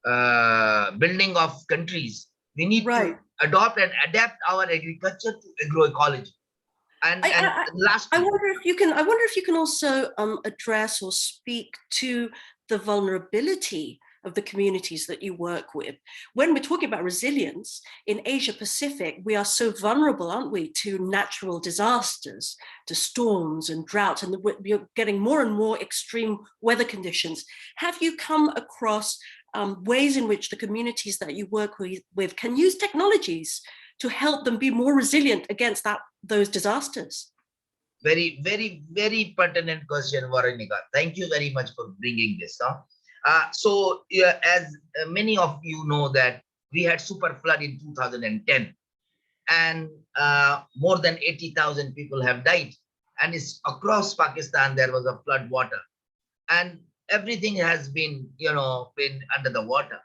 building of countries, we need to adopt and adapt our agriculture to agroecology. And lastly,
I wonder if you can also address or speak to the vulnerability of the communities that you work with. When we're talking about resilience in Asia Pacific, we are so vulnerable, aren't we, to natural disasters, to storms and droughts, and we're getting more and more extreme weather conditions. Have you come across ways in which the communities that you work with can use technologies to help them be more resilient against those disasters?
Very, very, very pertinent question, Varanika. Thank you very much for bringing this up. So as many of you know that we had super flood in 2010, and more than 80,000 people have died. And it's across Pakistan, there was a flood water. And everything has been, been under the water.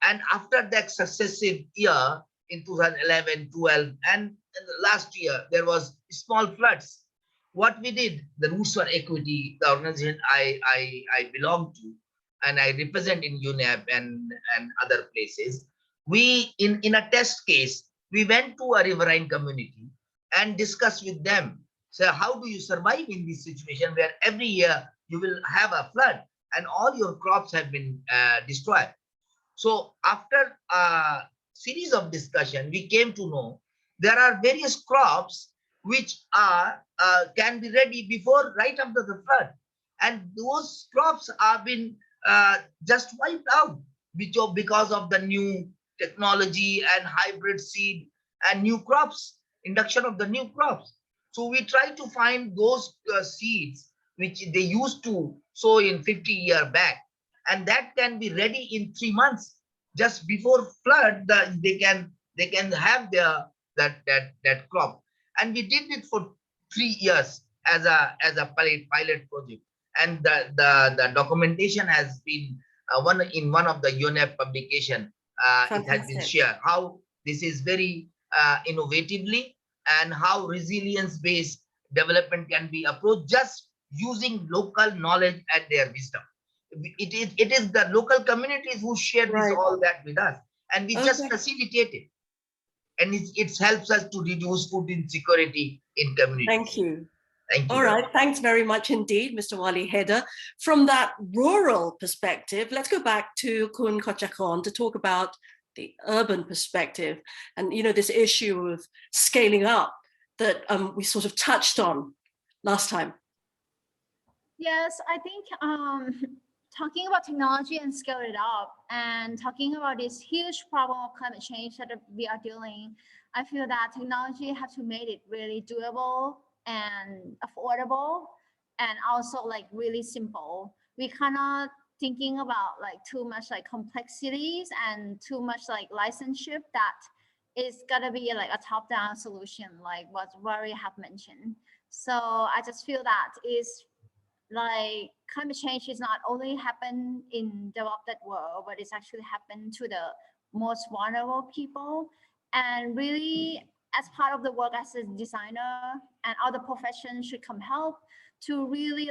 And after that successive year, in 2011, 12, and last year, there was small floods. What we did, the Roots for Equity, the organization I belong to, and I represent in UNEP and other places, we, in a test case, we went to a riverine community and discussed with them. So how do you survive in this situation where every year you will have a flood and all your crops have been destroyed? So after a series of discussion, we came to know there are various crops which are can be ready before, right after the flood, and those crops have been just wiped out because of the new technology and hybrid seed and new crops, induction of the new crops. So we try to find those seeds which they used to sow in 50 years back, and that can be ready in 3 months. Just before flood, they can have their that crop. And we did it for 3 years as a pilot project, and the documentation has been in one of the UNEP publication. It has been shared how this is very innovatively, and how resilience-based development can be approached just using local knowledge and their wisdom. It is the local communities who share this, all that with us, and we just facilitate it. And it helps us to reduce food insecurity in communities.
Thank you.
Thank you.
All right, thanks very much indeed, Mr. Wali Haider. From that rural perspective, let's go back to Kun Kochakon to talk about the urban perspective and this issue of scaling up that we sort of touched on last time.
Yes, I think talking about technology and scale it up, and talking about this huge problem of climate change that we are dealing, I feel that technology has to make it really doable and affordable, and also like really simple. We cannot thinking about like too much like complexities and too much like licenseship that is gonna be like a top-down solution, like what Rory have mentioned. So I just feel that is like climate change is not only happen in developed world, but it's actually happened to the most vulnerable people. And really, as part of the work as a designer and other professions should come help to really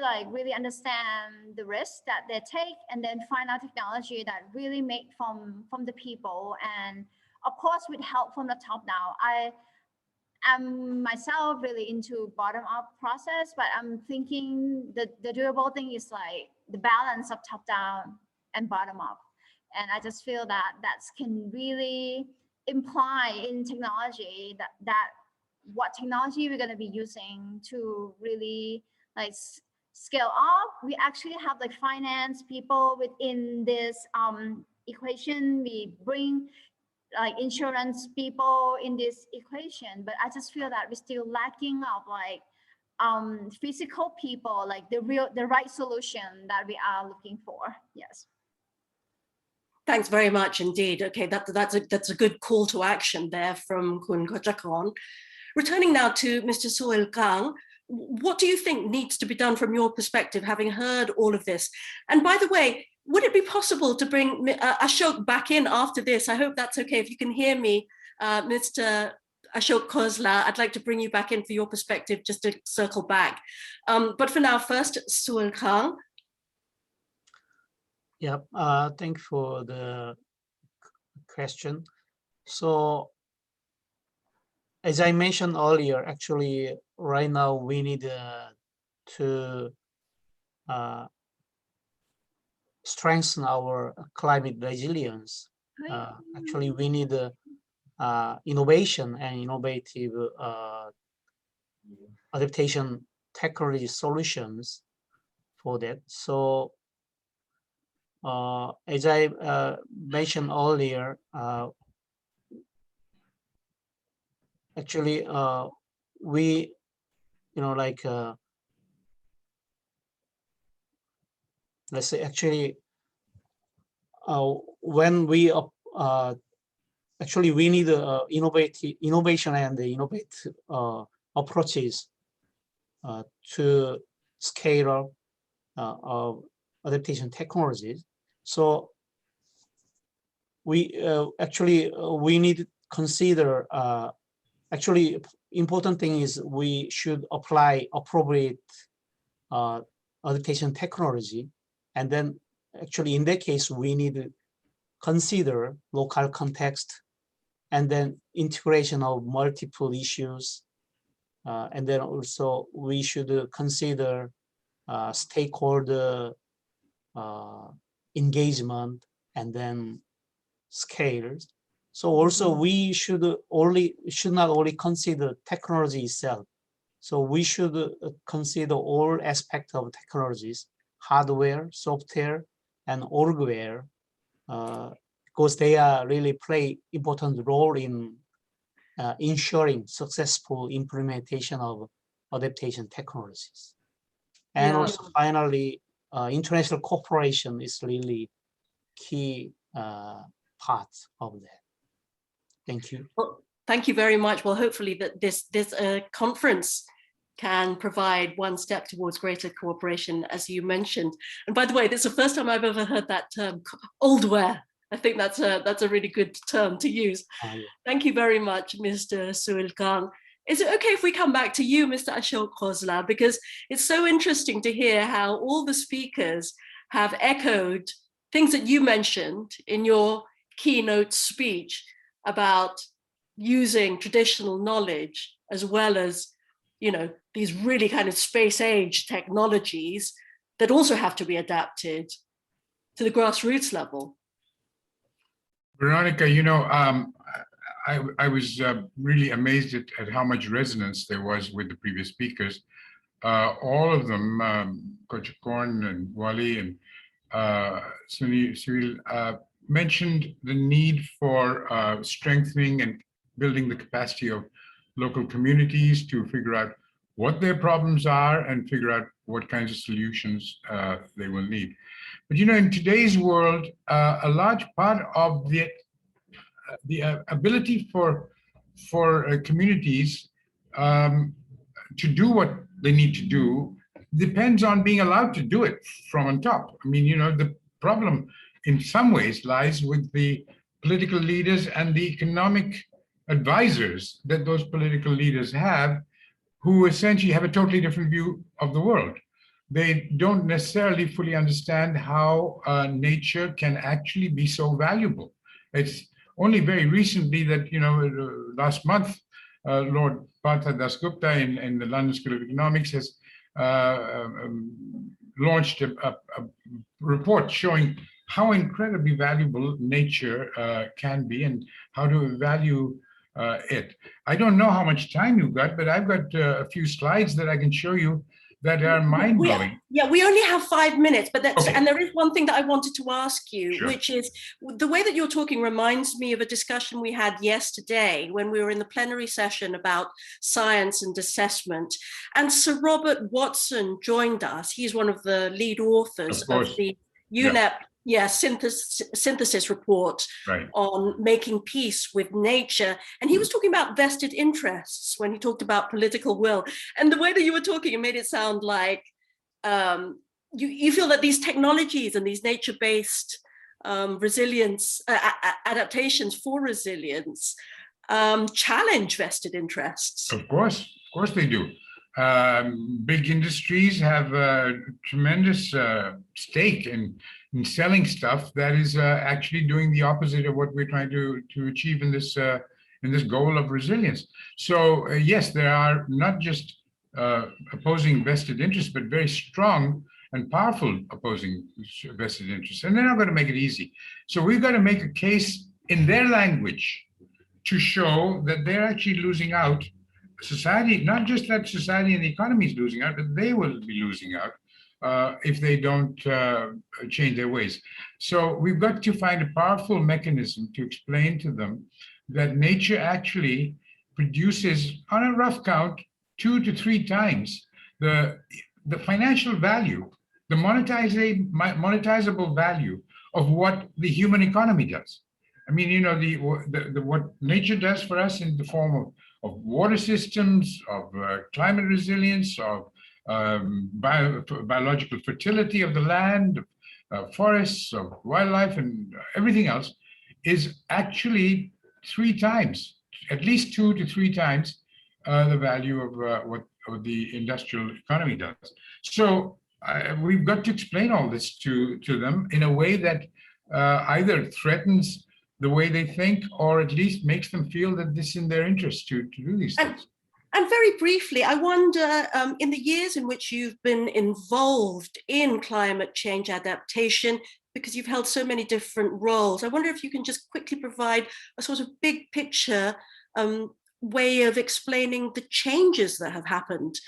understand the risks that they take, and then find out technology that really make from the people, and of course with help from the top down. I'm myself really into bottom-up process, but I'm thinking the durable thing is like the balance of top-down and bottom-up. And I just feel that can really imply in technology that what technology we're going to be using to really like scale up, we actually have like finance people within this equation. We bring like insurance people in this equation, but I just feel that we're still lacking of like physical people, like the right solution that we are looking for. Yes.
Thanks very much indeed. Okay, that's a good call to action there from Kun Kochakon. Returning now to Mr. Soil Kang, what do you think needs to be done from your perspective, having heard all of this? And by the way, would it be possible to bring Ashok back in after this? I hope that's okay. If you can hear me, Mr. Ashok Khosla, I'd like to bring you back in for your perspective, just to circle back. But for now, first, Soil Kang.
Yeah, thank you for the question. So, as I mentioned earlier, actually, right now we need to strengthen our climate resilience. Actually, we need innovation and innovative adaptation technology solutions for that. So, as I mentioned earlier, actually, we, let's say, actually, when we actually we need innovation and innovative approaches to scale up adaptation technologies. So we we need to consider, actually important thing is we should apply appropriate adaptation technology, and then actually in that case we need to consider local context, and then integration of multiple issues, and then also we should consider stakeholder engagement, and then scales. So also we should not only consider technology itself. So we should consider all aspects of technologies, hardware, software, and orgware, because they are really play important role in ensuring successful implementation of adaptation technologies. And also finally, international cooperation is really key part of that. Thank you.
Well, thank you very much. Well, hopefully that this conference can provide one step towards greater cooperation, as you mentioned. And by the way, this is the first time I've ever heard that term, oldware. I think that's a really good term to use. Thank you very much, Mr. Soil Kang. Is it okay if we come back to you, Mr. Ashok Khosla, because it's so interesting to hear how all the speakers have echoed things that you mentioned in your keynote speech about using traditional knowledge as well as, these really kind of space age technologies that also have to be adapted to the grassroots level.
Veronica, I was really amazed at how much resonance there was with the previous speakers. All of them, Coach Korn and Wally and Sunil, mentioned the need for strengthening and building the capacity of local communities to figure out what their problems are and figure out what kinds of solutions they will need. But in today's world, a large part of the ability for communities to do what they need to do depends on being allowed to do it from on top. I mean, the problem in some ways lies with the political leaders and the economic advisors that those political leaders have, who essentially have a totally different view of the world. They don't necessarily fully understand how nature can actually be so valuable. It's only very recently that, last month, Lord Partha Dasgupta in the London School of Economics has launched a report showing how incredibly valuable nature can be and how to value it. I don't know how much time you've got, but I've got a few slides that I can show you that are mind-blowing.
We only have 5 minutes, but that's,
Okay.
and there is one thing that I wanted to ask you,
Sure.
which is the way that you're talking reminds me of a discussion we had yesterday when we were in the plenary session about science and assessment. And Sir Robert Watson joined us. He's one of the lead authors of the UNEP synthesis report
Right.
on making peace with nature. And he was talking about vested interests when he talked about political will. And the way that you were talking, it made it sound like you feel that these technologies and these nature-based resilience adaptations for resilience challenge vested interests.
Of course they do. Big industries have a tremendous stake in selling stuff that is actually doing the opposite of what we're trying to achieve in this goal of resilience. So yes, there are not just opposing vested interests, but very strong and powerful opposing vested interests, and they're not going to make it easy. So we've got to make a case in their language to show that they're actually losing out. Society, not just that society and the economy is losing out, but they will be losing out if they don't change their ways. So we've got to find a powerful mechanism to explain to them that nature actually produces, on a rough count, 2 to 3 times the financial value, the monetizable value of what the human economy does. I mean, you know, what nature does for us in the form of water systems, of climate resilience, of biological fertility of the land, forests, of wildlife, and everything else, is actually 3 times, at least 2 to 3 times the value of what the industrial economy does. So we've got to explain all this to them in a way that either threatens the way they think, or at least makes them feel that this is in their interest to do these things.
And very briefly, I wonder, in the years in which you've been involved in climate change adaptation, because you've held so many different roles, I wonder if you can just quickly provide a sort of big picture way of explaining the changes that have happened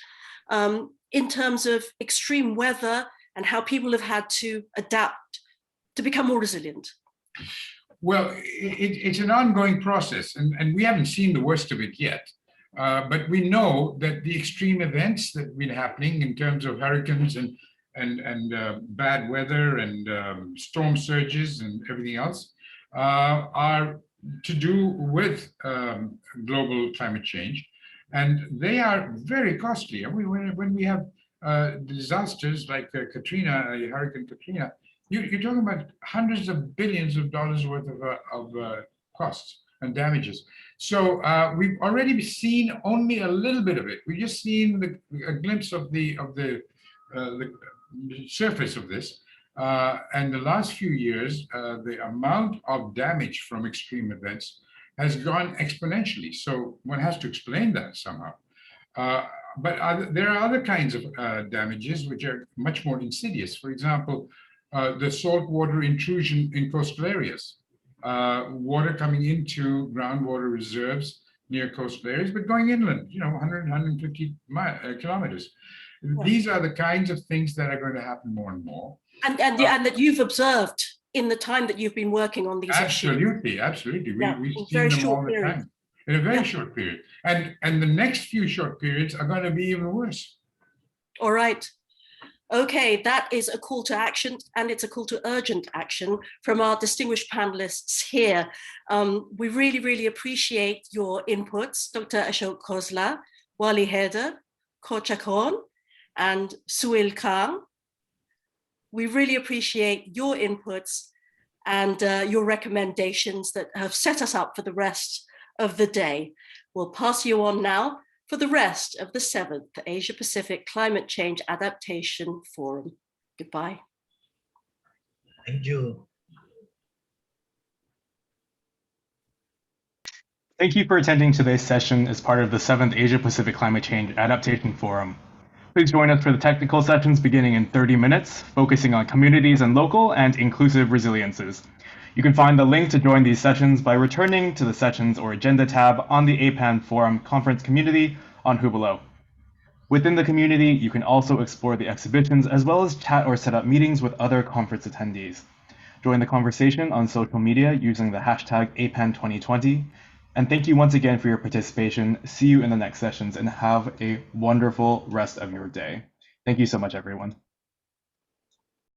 in terms of extreme weather and how people have had to adapt to become more resilient.
Well, it's an ongoing process, and we haven't seen the worst of it yet. But we know that the extreme events that have been happening in terms of hurricanes and bad weather and storm surges and everything else are to do with global climate change, and they are very costly. I mean, when we have disasters like Hurricane Katrina, you're talking about hundreds of billions of dollars worth of costs and damages. So we've already seen only a little bit of it. We've just seen a glimpse of the surface of this. And the last few years, the amount of damage from extreme events has gone exponentially. So one has to explain that somehow. But there are other kinds of damages which are much more insidious. For example, the saltwater intrusion in coastal areas. Water coming into groundwater reserves near coastal areas, but going inland, 100, 150 kilometers. Yeah. These are the kinds of things that are going to happen more and more.
And that you've observed in the time that you've been working on these
issues. Absolutely. We've seen them all the time in a very short period. And the next few short periods are going to be even worse.
All right. Okay, that is a call to action, and it's a call to urgent action from our distinguished panelists here. We really, really appreciate your inputs, Dr. Ashok Khosla, Wali Haider, Kocha Khan, and Suil Khan. We really appreciate your inputs and your recommendations that have set us up for the rest of the day. We'll pass you on now for the rest of the 7th Asia Pacific Climate Change Adaptation Forum. Goodbye.
Thank you.
Thank you for attending today's session as part of the 7th Asia Pacific Climate Change Adaptation Forum. Please join us for the technical sessions beginning in 30 minutes, focusing on communities and local and inclusive resiliences. You can find the link to join these sessions by returning to the Sessions or Agenda tab on the APAN Forum Conference Community on Hublot. Within the community, you can also explore the exhibitions as well as chat or set up meetings with other conference attendees. Join the conversation on social media using the hashtag APAN 2020. And thank you once again for your participation. See you in the next sessions and have a wonderful rest of your day. Thank you so much, everyone.